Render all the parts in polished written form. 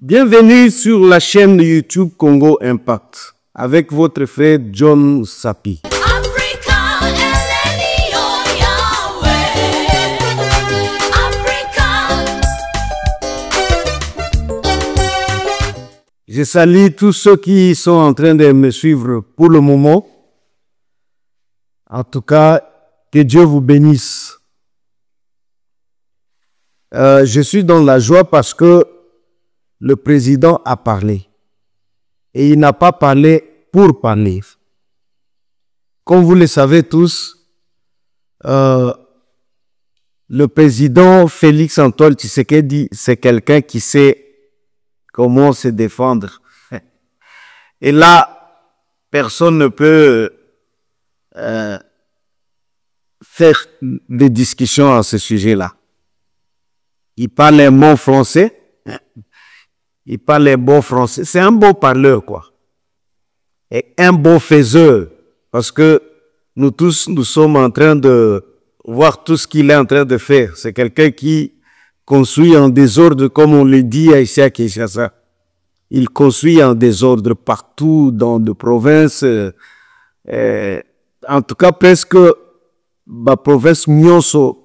Bienvenue sur la chaîne YouTube Congo Impact avec votre frère John Sapi. Je salue tous ceux qui sont en train de me suivre pour le moment. En tout cas, que Dieu vous bénisse. Je suis dans la joie parce que le président a parlé. Et il n'a pas parlé pour parler. Comme vous le savez tous, le président Félix Antoine Tshisekedi, c'est quelqu'un qui sait comment se défendre. Et là, personne ne peut faire des discussions à ce sujet-là. Il parle un bon français. Il parle un bon français. C'est un bon parleur, quoi. Et un bon faiseur. Parce que nous tous, nous sommes en train de voir tout ce qu'il est en train de faire. C'est quelqu'un qui construit en désordre, comme on le dit ici à Kinshasa. Il construit en désordre partout dans les provinces. En tout cas, presque la province Nyonso,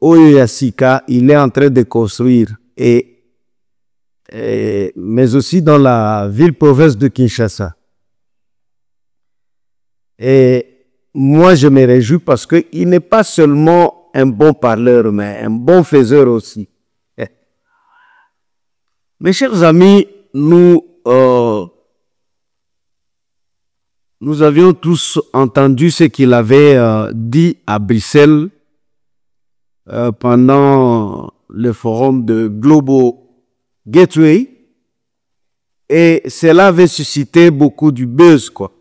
Oyo-Yasika, il est en train de construire. Mais aussi dans la ville-province de Kinshasa. Et moi, je me réjouis parce qu'il n'est pas seulement un bon parleur, mais un bon faiseur aussi. Mes chers amis, nous avions tous entendu ce qu'il avait dit à Bruxelles pendant le forum de Global Gateway, et cela avait suscité beaucoup du buzz, quoi.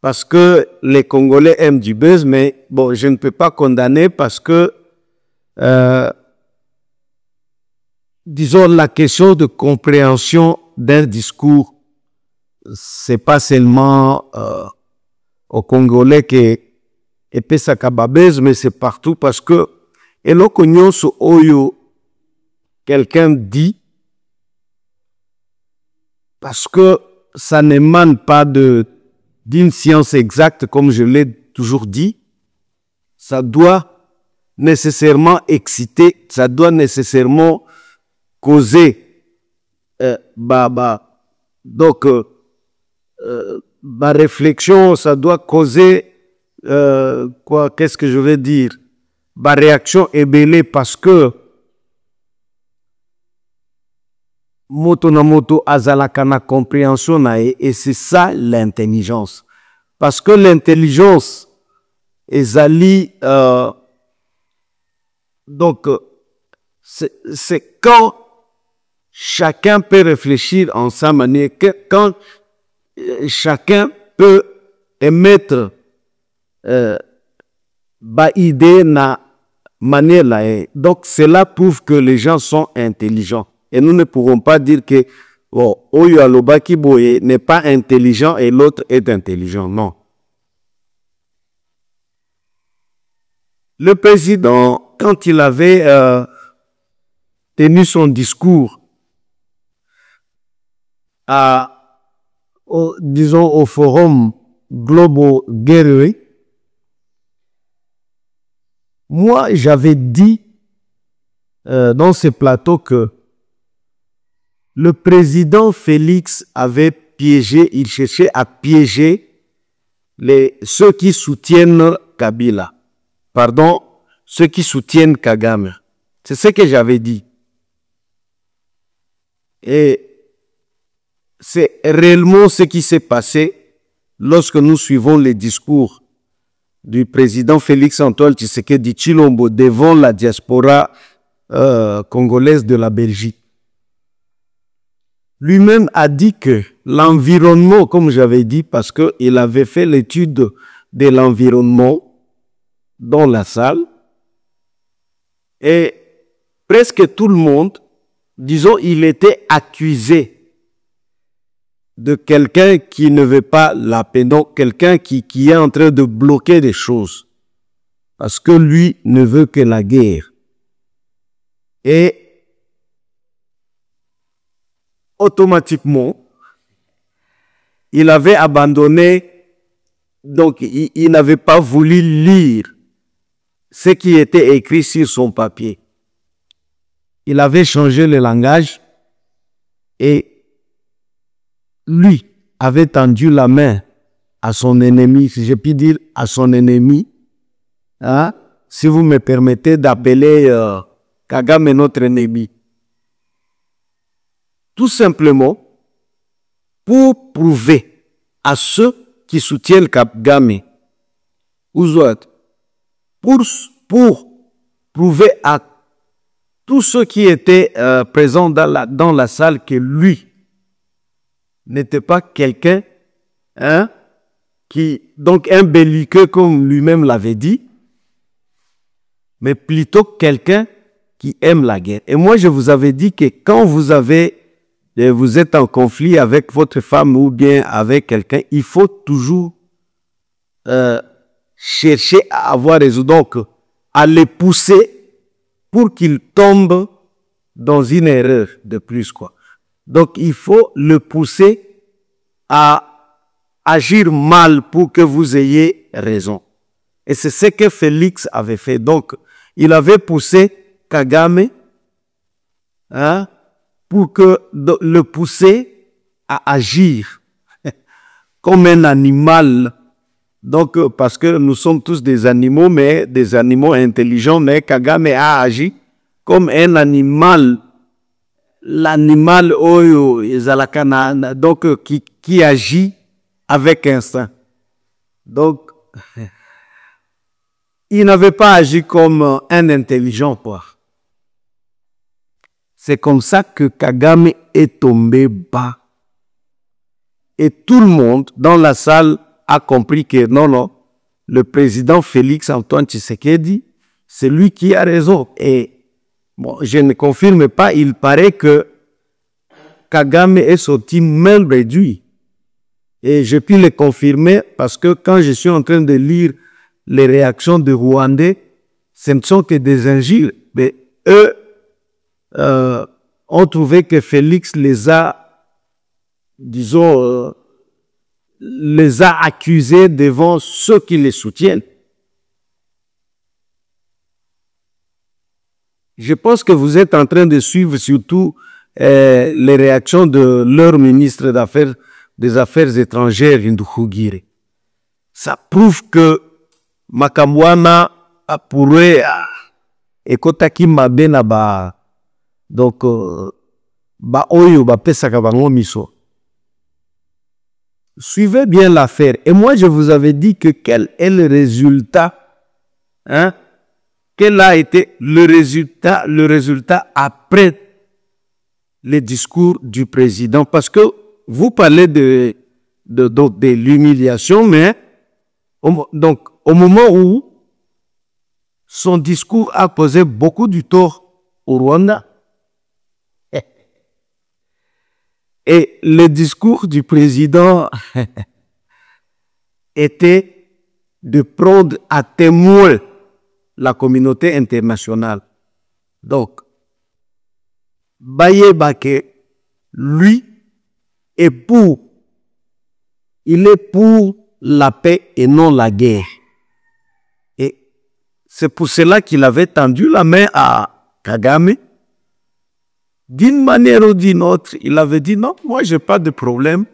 Parce que les Congolais aiment du buzz, mais bon, je ne peux pas condamner parce que, disons, la question de compréhension d'un discours, c'est pas seulement aux Congolais qui est sakababez, mais c'est partout parce que eloko nyonso oyo quelqu'un dit, parce que ça n'émane pas d'une science exacte, comme je l'ai toujours dit, ça doit nécessairement exciter, ça doit nécessairement causer, donc, ma réflexion, ça doit causer, qu'est-ce que je veux dire? Ma réaction est belle parce que moto na moto azalaka na compréhension na et c'est ça l'intelligence. Parce que l'intelligence ezali donc c'est quand chacun peut réfléchir en sa manière, quand chacun peut émettre idée na manière là. Donc cela prouve que les gens sont intelligents. Et nous ne pourrons pas dire que Oyo Alobaki Boye n'est pas intelligent et l'autre est intelligent. Non. Le président, quand il avait tenu son discours disons au forum Global Gateway, moi j'avais dit dans ce plateau que le président Félix avait piégé, il cherchait à piéger ceux qui soutiennent Kabila. Pardon, ceux qui soutiennent Kagame. C'est ce que j'avais dit. Et c'est réellement ce qui s'est passé lorsque nous suivons les discours du président Félix Antoine Tshisekedi Tshilombo devant la diaspora congolaise de la Belgique. Lui-même a dit que l'environnement, comme j'avais dit, parce qu'il avait fait l'étude de l'environnement dans la salle, et presque tout le monde, disons, il était accusé de quelqu'un qui ne veut pas la paix, donc quelqu'un qui est en train de bloquer des choses, parce que lui ne veut que la guerre. Et automatiquement, il avait abandonné, donc il n'avait pas voulu lire ce qui était écrit sur son papier. Il avait changé le langage et lui avait tendu la main à son ennemi, si je puis dire à son ennemi, hein, si vous me permettez d'appeler Kagame notre ennemi. Tout simplement pour prouver à ceux qui soutiennent Kagame, pour prouver à tous ceux qui étaient présents dans la salle que lui n'était pas quelqu'un, hein, donc un belliqueux comme lui-même l'avait dit, mais plutôt quelqu'un qui aime la guerre. Et moi, je vous avais dit que quand vous êtes en conflit avec votre femme ou bien avec quelqu'un, il faut toujours chercher à avoir raison, donc à les pousser pour qu'ils tombent dans une erreur de plus, quoi. Donc, il faut le pousser à agir mal pour que vous ayez raison. Et c'est ce que Félix avait fait. Donc, il avait poussé Kagame, hein, pour le pousser à agir comme un animal. Donc, parce que nous sommes tous des animaux, mais des animaux intelligents, mais Kagame a agi comme un animal. L'animal donc qui agit avec instinct. Donc, il n'avait pas agi comme un intelligent, quoi. C'est comme ça que Kagame est tombé bas. Et tout le monde dans la salle a compris que non, le président Félix Antoine Tshisekedi, c'est lui qui a raison. Et bon, je ne confirme pas, il paraît que Kagame est sorti même réduit. Et je puis le confirmer parce que quand je suis en train de lire les réactions des Rwandais, ce ne sont que des injures. Mais eux ont trouvé que Félix les a, disons, les a accusés devant ceux qui les soutiennent. Je pense que vous êtes en train de suivre surtout les réactions de leur ministre des Affaires étrangères, Nduhugire. Ça prouve que Makamwana pourrait ekotaki mabe na donc ba oyo ba pesaka bango miso. Suivez bien l'affaire. Et moi, je vous avais dit que quel est le résultat, hein? Quel a été le résultat après le discours du président? Parce que vous parlez de l'humiliation, mais donc au moment où son discours a causé beaucoup de tort au Rwanda, et le discours du président était de prendre à témoin la communauté internationale. Donc, Baye Bake, lui, il est pour la paix et non la guerre. Et c'est pour cela qu'il avait tendu la main à Kagame. D'une manière ou d'une autre, il avait dit non, moi je n'ai pas de problème.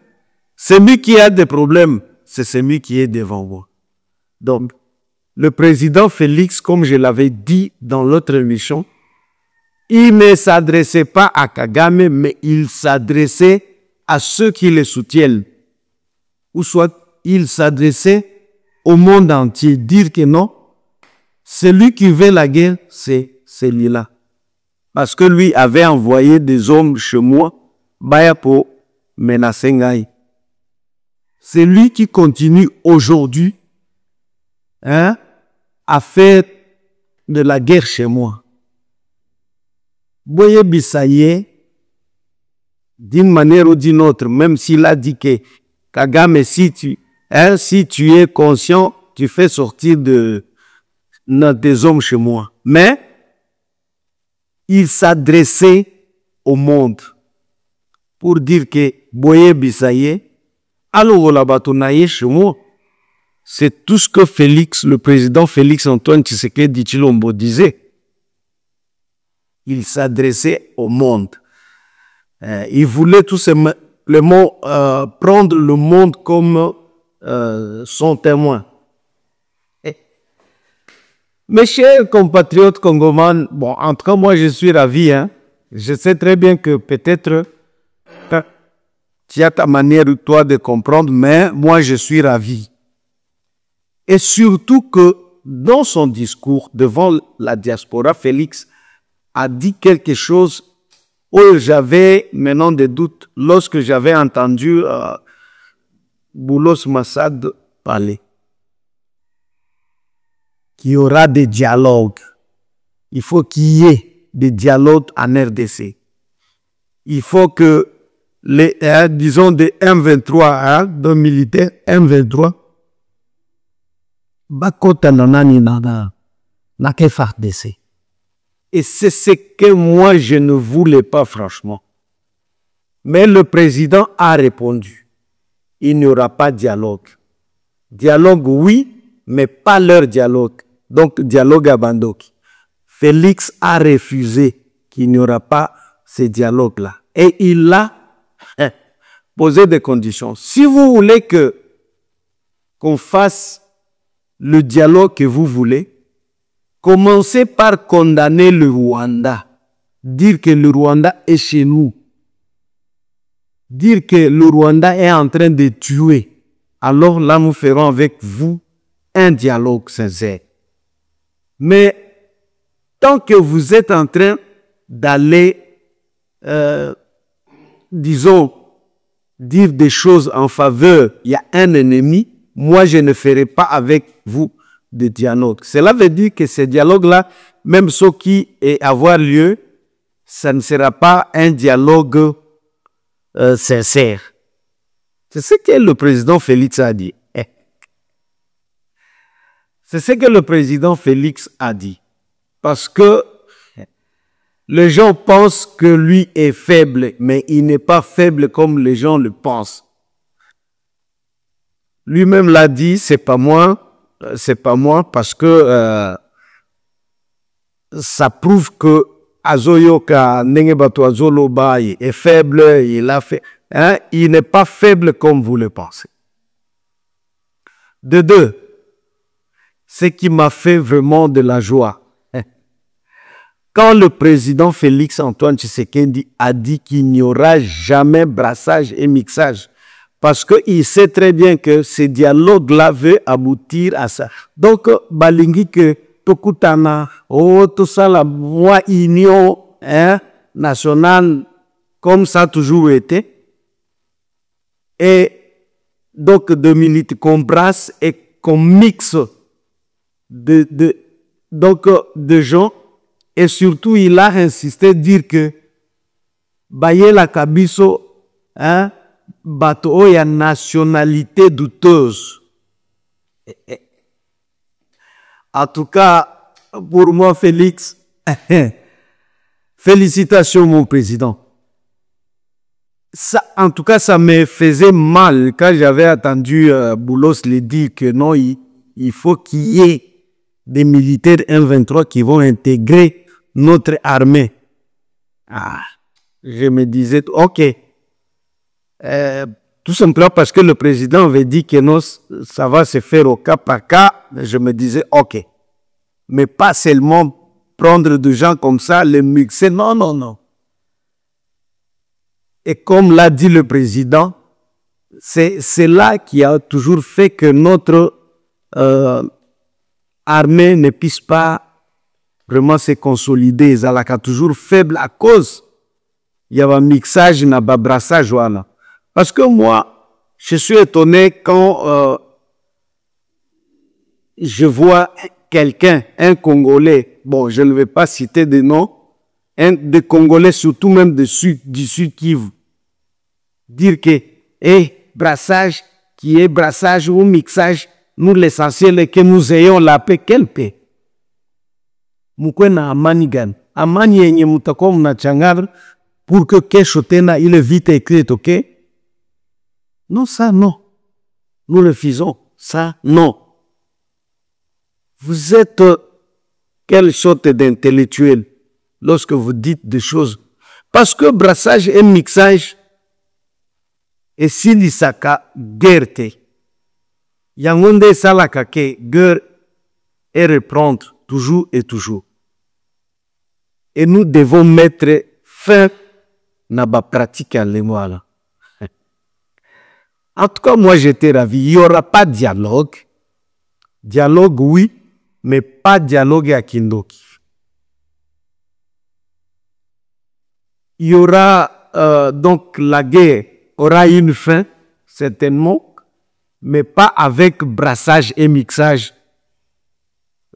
Celui qui a des problèmes, c'est celui qui est devant moi. Donc, le président Félix, comme je l'avais dit dans l'autre émission, il ne s'adressait pas à Kagame, mais il s'adressait à ceux qui le soutiennent. Ou soit, il s'adressait au monde entier, dire que non, celui qui veut la guerre, c'est celui-là. Parce que lui avait envoyé des hommes chez moi, Baya pour menacer Ngai. C'est lui qui continue aujourd'hui, hein, à faire de la guerre chez moi. Boye Bissaye, d'une manière ou d'une autre, même s'il a dit que Kagame, si tu es conscient, tu fais sortir des hommes chez moi. Mais il s'adressait au monde pour dire que Boye Bisaye, alors la batonaye chez moi. C'est tout ce que le président Félix Antoine Tshisekedi Tshilombo disait. Il s'adressait au monde. Il voulait tout simplement prendre le monde comme son témoin. Mes chers compatriotes congomans, bon, en tout cas, moi, je suis ravi. Hein. Je sais très bien que peut-être tu as ta manière, toi, de comprendre, mais moi, je suis ravi. Et surtout que dans son discours devant la diaspora, Félix a dit quelque chose où j'avais maintenant des doutes lorsque j'avais entendu Boulos Massad parler. Qu'il y aura des dialogues. Il faut qu'il y ait des dialogues en RDC. Il faut que les, disons, des M23, de militaires M23, et c'est ce que moi je ne voulais pas franchement. Mais le président a répondu. Il n'y aura pas de dialogue. Dialogue oui, mais pas leur dialogue. Donc dialogue à Bandoki. Félix a refusé qu'il n'y aura pas ces dialogues-là. Et il a posé des conditions. Si vous voulez qu'on fasse le dialogue que vous voulez, commencez par condamner le Rwanda. Dire que le Rwanda est chez nous. Dire que le Rwanda est en train de tuer. Alors là, nous ferons avec vous un dialogue sincère. Mais tant que vous êtes en train d'aller, disons, dire des choses en faveur, il y a un ennemi, moi je ne ferai pas avec vous de dialogue. Cela veut dire que ce dialogue-là, même ce qui est avoir lieu, ça ne sera pas un dialogue sincère. C'est ce que le président Félix a dit. C'est ce que le président Félix a dit. Parce que les gens pensent que lui est faible, mais il n'est pas faible comme les gens le pensent. Lui-même l'a dit, c'est pas moi, parce que ça prouve que Azoyoka Nengebato Azoloba est faible, il a fait, hein, il n'est pas faible comme vous le pensez. De deux, ce qui m'a fait vraiment de la joie, quand le président Félix Antoine Tshisekedi a dit qu'il n'y aura jamais brassage et mixage, parce qu'il sait très bien que ce dialogue-là veut aboutir à ça. Donc, balingi que tokutana, tout ça, la voie union nationale, comme ça a toujours été. Et donc, 2 minutes qu'on brasse et qu'on mixe de gens. Et surtout, il a insisté dire que Bayela Kabiso, bateau y a nationalité douteuse. En tout cas, pour moi, Félix, félicitations, mon président. Ça, en tout cas, ça me faisait mal quand j'avais entendu Boulos le dire que non, il faut qu'il y ait des militaires M23 qui vont intégrer notre armée. Je me disais, ok. Tout simplement parce que le président avait dit que non, ça va se faire au cas par cas. Je me disais, ok. Mais pas seulement prendre des gens comme ça, les mixer. Non, non, non. Et comme l'a dit le président, c'est là qui a toujours fait que notre armée ne puisse pas vraiment se consolider. Ils sont toujours faibles à cause il y a un mixage, il y a un brassage. Voilà. Parce que moi, je suis étonné quand je vois quelqu'un, un Congolais, bon, je ne vais pas citer des noms, des Congolais, surtout même du Sud Kivu, dire que, brassage, qui est brassage ou mixage, nous, l'essentiel est que nous ayons la paix. Quelle paix? Mukwe na amani gani? Amani yenye mutakuwa mnachangana pour que Keshotena, il est vite écrit, ok? Non, ça, non. Nous refusons. Ça, non. Vous êtes quelle sorte d'intellectuel lorsque vous dites des choses? Parce que brassage et mixage, et si l'isaka guerre, yangonde salaka ke guerre et reprendre toujours et toujours. Et nous devons mettre fin à la pratique à l'émoire. En tout cas, moi j'étais ravi. Il n'y aura pas de dialogue. Dialogue, oui, mais pas de dialogue à Kindoki. Il y aura donc la guerre aura une fin, certainement, mais pas avec brassage et mixage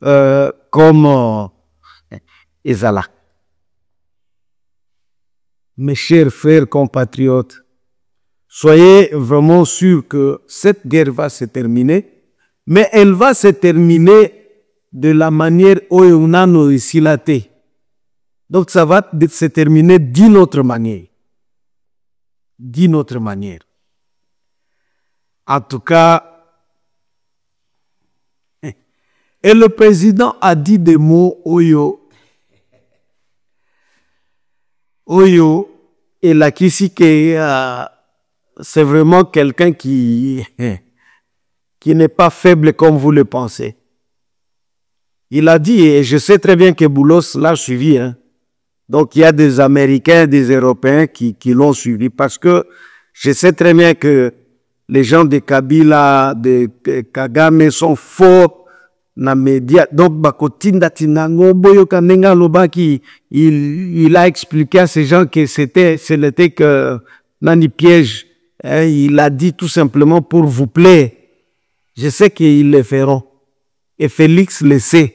comme Ezala. Mes chers frères compatriotes, soyez vraiment sûrs que cette guerre va se terminer, mais elle va se terminer de la manière où on a réussi la terre. Donc ça va se terminer d'une autre manière. D'une autre manière. En tout cas, et le président a dit des mots Oyo. Oyo, et la Kisike, c'est vraiment quelqu'un qui n'est pas faible comme vous le pensez. Il a dit, et je sais très bien que Boulos l'a suivi, hein. Donc il y a des Américains, des Européens qui l'ont suivi, parce que je sais très bien que les gens de Kabila, de Kagame sont forts dans les médias. Donc, il a expliqué à ces gens que c'était que Nani piège. Hein, il a dit tout simplement pour vous plaire. Je sais qu'ils le feront. Et Félix le sait.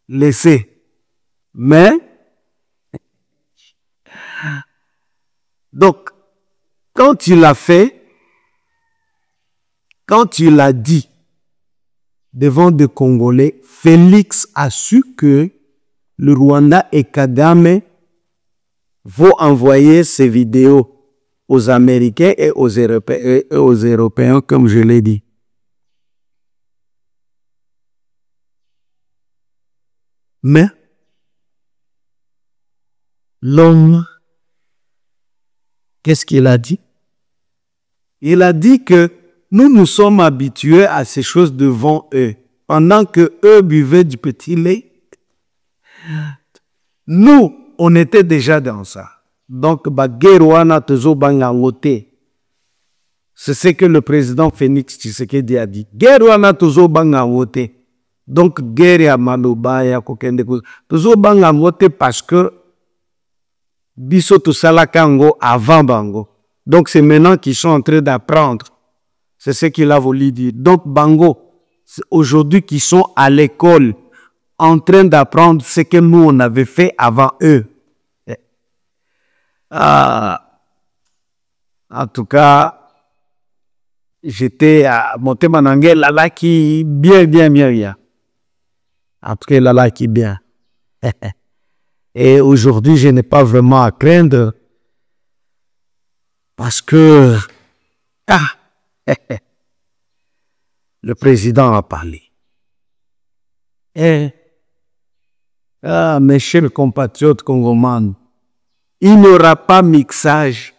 Le sait. Mais, donc, quand il a fait, quand il a dit devant des Congolais, Félix a su que le Rwanda et Kagame vont envoyer ces vidéos aux Américains et aux Européens, comme je l'ai dit. Mais l'homme, qu'est-ce qu'il a dit? Il a dit que nous sommes habitués à ces choses devant eux. Pendant que eux buvaient du petit lait, nous, on était déjà dans ça. Donc, c'est ce que le président Félix Tshisekedi a dit. Donc, guerre ya maloba ya kokende tozo banga ngote parce que biso to salakango avant bango. Donc, c'est maintenant qu'ils sont en train d'apprendre. C'est ce qu'il a voulu dire. Donc, bango, aujourd'hui, qui sont à l'école, en train d'apprendre ce que nous, on avait fait avant eux. En tout cas, j'étais à Montemanangé, là qui bien. En tout cas, là qui bien. Et aujourd'hui, je n'ai pas vraiment à craindre parce que le président a parlé. Et mes chers compatriotes congomans, il n'y aura pas mixage,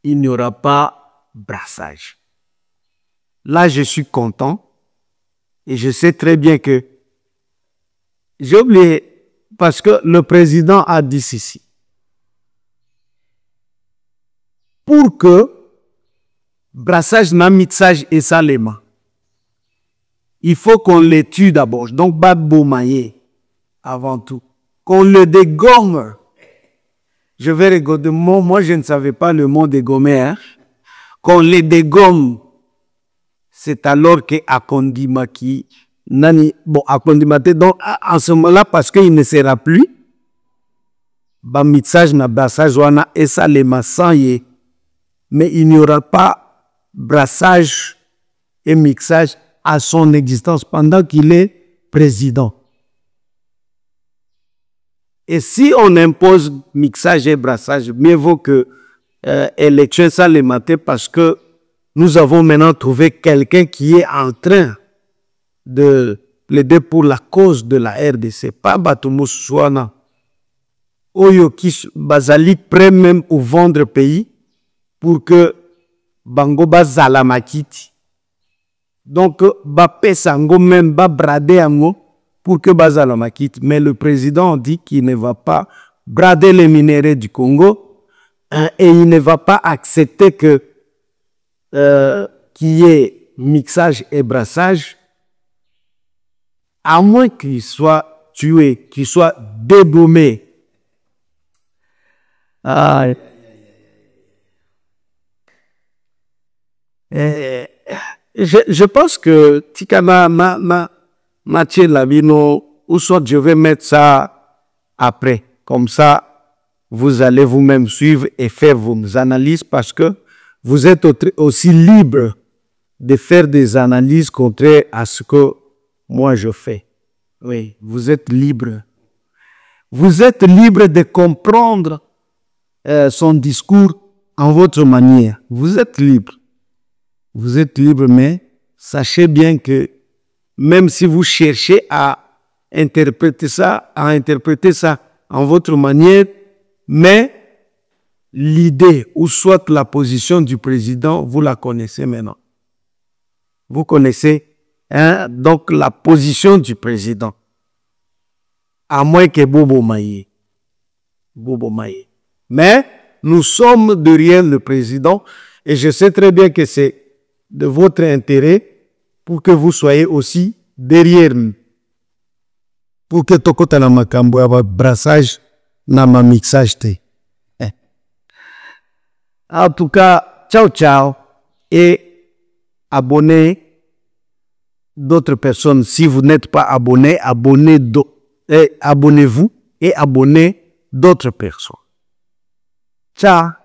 il n'y aura pas brassage. Là, je suis content et je sais très bien que j'ai oublié parce que le président a dit ceci. Pour que brassage, mixage et salema, il faut qu'on les tue d'abord. Donc, Baboumaye, avant tout. Qu'on le dégomme. Je vais regarder. Moi, je ne savais pas le mot dégommer. Hein? Qu'on les dégomme. C'est alors que Akondima qui... Bon, Akondima, donc, en ce moment-là, parce qu'il ne sera plus, mixage, brassage, et salema sans y. Mais il n'y aura pas brassage et mixage à son existence pendant qu'il est président. Et si on impose mixage et brassage, mieux vaut que élection ça le matin parce que nous avons maintenant trouvé quelqu'un qui est en train de plaider pour la cause de la RDC, pas Batoumou Souana. Oyo qui bazali prêt même pour vendre le pays pour que Bango bazala makiti. Donc, Bapé Sango même ba brader ango pour que bazala makiti. Mais le président dit qu'il ne va pas brader les minéraux du Congo et il ne va pas accepter que qu'il y ait mixage et brassage, à moins qu'il soit tué, qu'il soit déboumé. Ah. Je pense que Tikana Mathieu Labino, ou soit je vais mettre ça après. Comme ça, vous allez vous-même suivre et faire vos analyses parce que vous êtes aussi libre de faire des analyses contraires à ce que moi je fais. Oui, vous êtes libre. Vous êtes libre de comprendre son discours en votre manière. Vous êtes libre. Vous êtes libre, mais sachez bien que même si vous cherchez à interpréter ça en votre manière, mais l'idée ou soit la position du président, vous la connaissez maintenant. Vous connaissez donc la position du président. À moins que Bobo Maïe. Mais nous sommes derrière le président et je sais très bien que c'est de votre intérêt pour que vous soyez aussi derrière nous. Pour que tokota na makambo ya brassage na ma mixage te. En tout cas, ciao ciao et abonnez d'autres personnes. Si vous n'êtes pas abonné, abonnez-vous et abonnez d'autres personnes. Ciao.